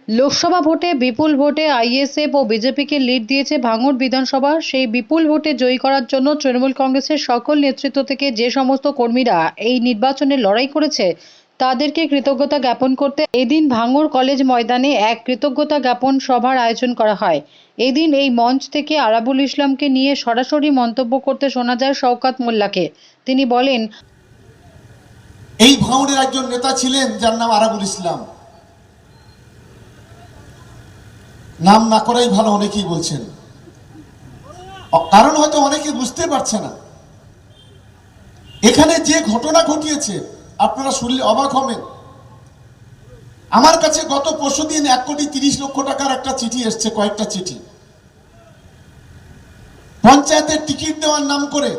লোকসভা ভোটে বিপুল ভোটে আইএসএফ ও বিজেপিকে লিড দিয়েছে ভাঙড় বিধানসভা। সেই বিপুল ভোটে জয়ী করার জন্য তৃণমূল কংগ্রেসের সকল নেতৃত্ব থেকে যে সমস্ত কর্মীরা এই নির্বাচনে লড়াই করেছে তাদেরকে কৃতজ্ঞতা জ্ঞাপন করতে এদিন ভাঙড় কলেজ ময়দানে এক কৃতজ্ঞতা জ্ঞাপন সভার আয়োজন করা হয়। এদিন এই মঞ্চ থেকে আরাবুল ইসলামকে নিয়ে সরাসরি মন্তব্য করতে শোনা যায় শওকত মোল্লাকে। তিনি বলেন, এই ভাঙড়ের একজন নেতা ছিলেন যার নাম আরাবুল ইসলাম। নাম না করাই ভালো, অনেকেই বলছেন, কারণ হয়তো অনেকে বুঝতে পারছে না এখানে যে ঘটনা ঘটিয়েছে আপনারা শুনলে অবাক হবেন। আমার কাছে গত পরশুদিন 1,30,00,000 টাকার একটা চিঠি এসছে, কয়েকটা চিঠি পঞ্চায়েতের টিকিট দেওয়ার নাম করে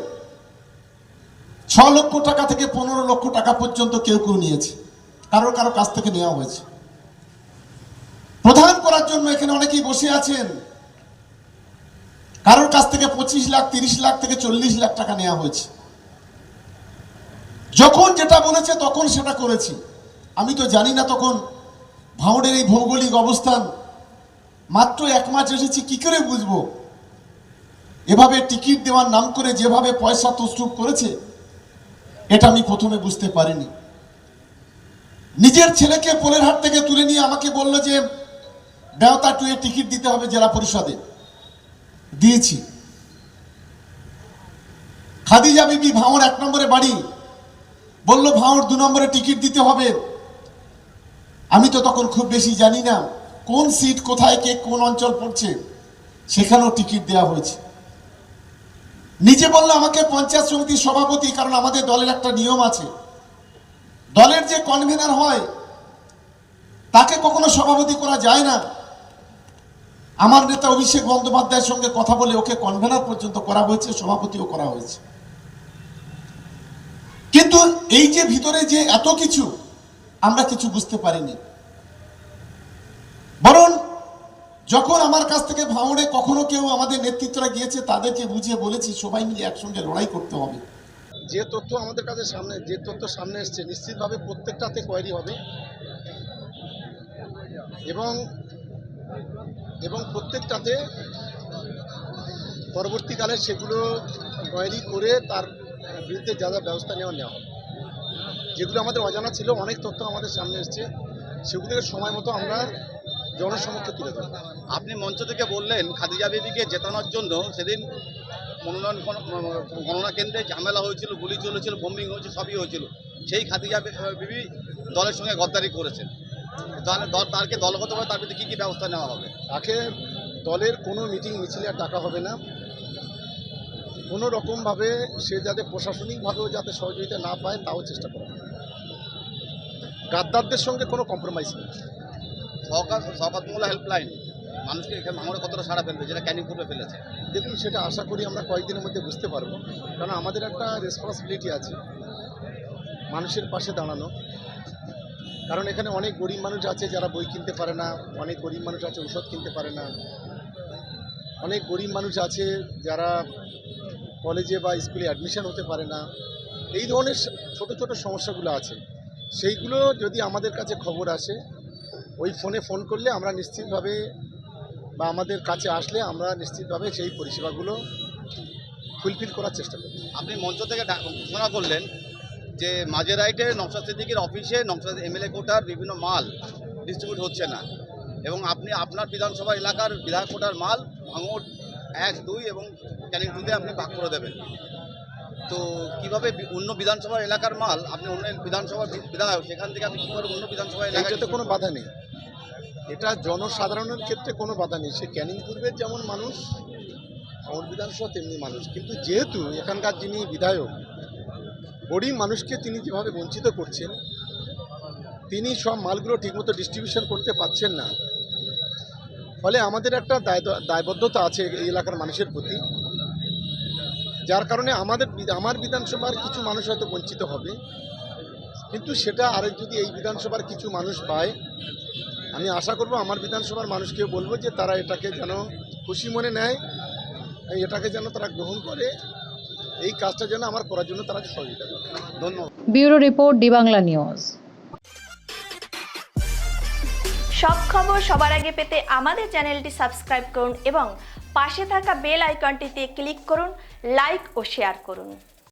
6 লক্ষ টাকা থেকে 15 লক্ষ টাকা পর্যন্ত কেউ কেউ নিয়েছে, কারো কারো কাছ থেকে নেওয়া হয়েছে। প্রধান করার জন্য এখানে অনেকেই বসে আছেন, কারোর কাছ থেকে 25 লাখ 30 লাখ থেকে 40 লাখ টাকা নেওয়া হয়েছে। যখন যেটা বলেছে তখন সেটা করেছি। আমি তো জানি না তখন ভাঙড়ের এই ভৌগোলিক অবস্থান, মাত্র 1 মাস এসেছি, কি করে বুঝবো এভাবে টিকিট দেওয়ার নাম করে যেভাবে পয়সা তসরুপ করেছে, এটা আমি প্রথমে বুঝতে পারিনি। নিজের ছেলেকে পোলেরহাট থেকে তুলে নিয়ে আমাকে বললো যে দেওতা টুয়ে টিকিট দিতে হবে জেলা পরিষদে, দিয়েছি। খাদিজা বিবি ভাঙড় 1 নম্বরে বাড়ি, বললো ভাঙড় 2 নম্বরে টিকিট দিতে হবে। আমি তো তখন খুব বেশি জানি না কোন সিট কোথায় কে কোন অঞ্চল পড়ছে, সেখানেও টিকিট দেওয়া হয়েছে। নিজে বললো আমাকে পঞ্চায়েত সমিতির সভাপতি, কারণ আমাদের দলের একটা নিয়ম আছে, দলের যে কনভেনার হয় তাকে কখনো সভাপতি করা যায় না। আমার নেতা অভিষেক বন্দ্যোপাধ্যায়ের সঙ্গে কথা বলে ওকে কনভেনার পর্যন্ত করা হয়েছে, সভাপতিও করা হয়েছে। কিন্তু এই যে ভিতরে যে এত কিছু আমরা কিছু বুঝতে পারিনি। বরং যখন আমার কাছ থেকে ভাঙড়ে কখনো কেউ আমাদের নেতৃত্বরা গিয়েছে, তাদেরকে বুঝিয়ে বলেছি সবাই মিলে একসঙ্গে লড়াই করতে হবে। যে তথ্য আমাদের কাছে সামনে এসছে, নিশ্চিতভাবে প্রত্যেকটাতে কোয়ারি হবে এবং প্রত্যেকটাতে পরবর্তীকালে সেগুলো কোয়ারি করে তার বিরুদ্ধে যা যা ব্যবস্থা নেওয়া হবে। যেগুলো আমাদের অজানা ছিল, অনেক তথ্য আমাদের সামনে এসছে, সেগুলোকে সময় মতো আমরা জনসমক্ষে তুলে ধরব। আপনি মঞ্চ থেকে বললেন খাদিজা বিবিকে জেতানোর জন্য সেদিন মনোনয়ন গণনা কেন্দ্রে ঝামেলা হয়েছিল, গুলি চলেছিল, বোম্বিং হয়েছিল, সবই হয়েছিল। সেই খাদিজা বিবি দলের সঙ্গে গদ্দারি করেছেন, তাকে দলগতভাবে তার বিরুদ্ধে কী কী ব্যবস্থা নেওয়া হবে? তাকে দলের কোনো মিটিং মিছিলে আর ডাকা হবে না। কোনো রকমভাবে সে যাতে প্রশাসনিকভাবেও যাতে সহযোগিতা না পায় তাও চেষ্টা করা হবে। গাদ্দারদের সঙ্গে কোনো কম্প্রোমাইজ নেই। শওকত মোল্লা হেল্পলাইন মানুষকে এখানে ভাঙড়ে কতটা সাড়া ফেলবে, যেটা ক্যানিং পূর্বে ফেলেছে? দেখুন, সেটা আশা করি আমরা কয়েকদিনের মধ্যে বুঝতে পারবো, কারণ আমাদের একটা রেসপন্সিবিলিটি আছে মানুষের পাশে দাঁড়ানো। কারণ এখানে অনেক গরিব মানুষ আছে যারা বই কিনতে পারে না, অনেক গরিব মানুষ আছে ওষুধ কিনতে পারে না, অনেক গরিব মানুষ আছে যারা কলেজে বা স্কুলে অ্যাডমিশন হতে পারে না। এই ধরনের ছোট ছোট সমস্যাগুলো আছে, সেইগুলো যদি আমাদের কাছে খবর আসে, ওই ফোন করলে আমরা নিশ্চিতভাবে, বা আমাদের কাছে আসলে আমরা নিশ্চিতভাবে সেই পরিষেবাগুলো ফুলফিল করার চেষ্টা করি। আপনি মঞ্চ থেকে ঘোষণা করলেন যে মাঝেরাইটে নওশাদ সিদ্দিকীর অফিসে নওশাদ এমএলএ কোটার বিভিন্ন মাল ডিস্ট্রিবিউট হচ্ছে না, এবং আপনি আপনার বিধানসভা এলাকার বিধায়ক কোটার মাল ভাঙড় 1, 2 এবং ক্যানিং 2-তে আপনি ভাগ করে দেবেন। তো কীভাবে অন্য বিধানসভা এলাকার মাল, আপনি অন্য বিধানসভার বিধায়ক, সেখান থেকে আপনি কীভাবে অন্য বিধানসভা এলাকায়? এটাতে কোনো বাধা নেই, এটা জনসাধারণের ক্ষেত্রে কোনো বাধা নেই। সে ক্যানিং পূর্বের যেমন মানুষ, ভাঙড় বিধানসভা তেমনি মানুষ। কিন্তু যেহেতু এখানকার যিনি বিধায়ক, গরিব মানুষকে তিনি যেভাবে বঞ্চিত করছেন, তিনি সব মালগুলো ঠিকমতো ডিস্ট্রিবিউশন করতে পারছেন না, ফলে আমাদের একটা দায়বদ্ধতা আছে এই এলাকার মানুষের প্রতি, যার কারণে আমার বিধানসভার কিছু মানুষ হয়তো বঞ্চিত হবে, কিন্তু সেটা আরেক যদি এই বিধানসভার কিছু মানুষ পায়, আমি আশা করব আমার বিধানসভার মানুষকে বলবো যে তারা এটাকে যেন খুশি মনে নেয়, এটাকে যেন তারা গ্রহণ করে, এই কাজটা যেন আমার করার জন্য তারা সহযোগিতা করে। ধন্যবাদ। Bureau report, D Bangla news. সব খবর সবার আগে পেতে আমাদের চ্যানেলটি সাবস্ক্রাইব করুন এবং পাশে থাকা বেল আইকনটিতে ক্লিক করুন, লাইক ও শেয়ার করুন।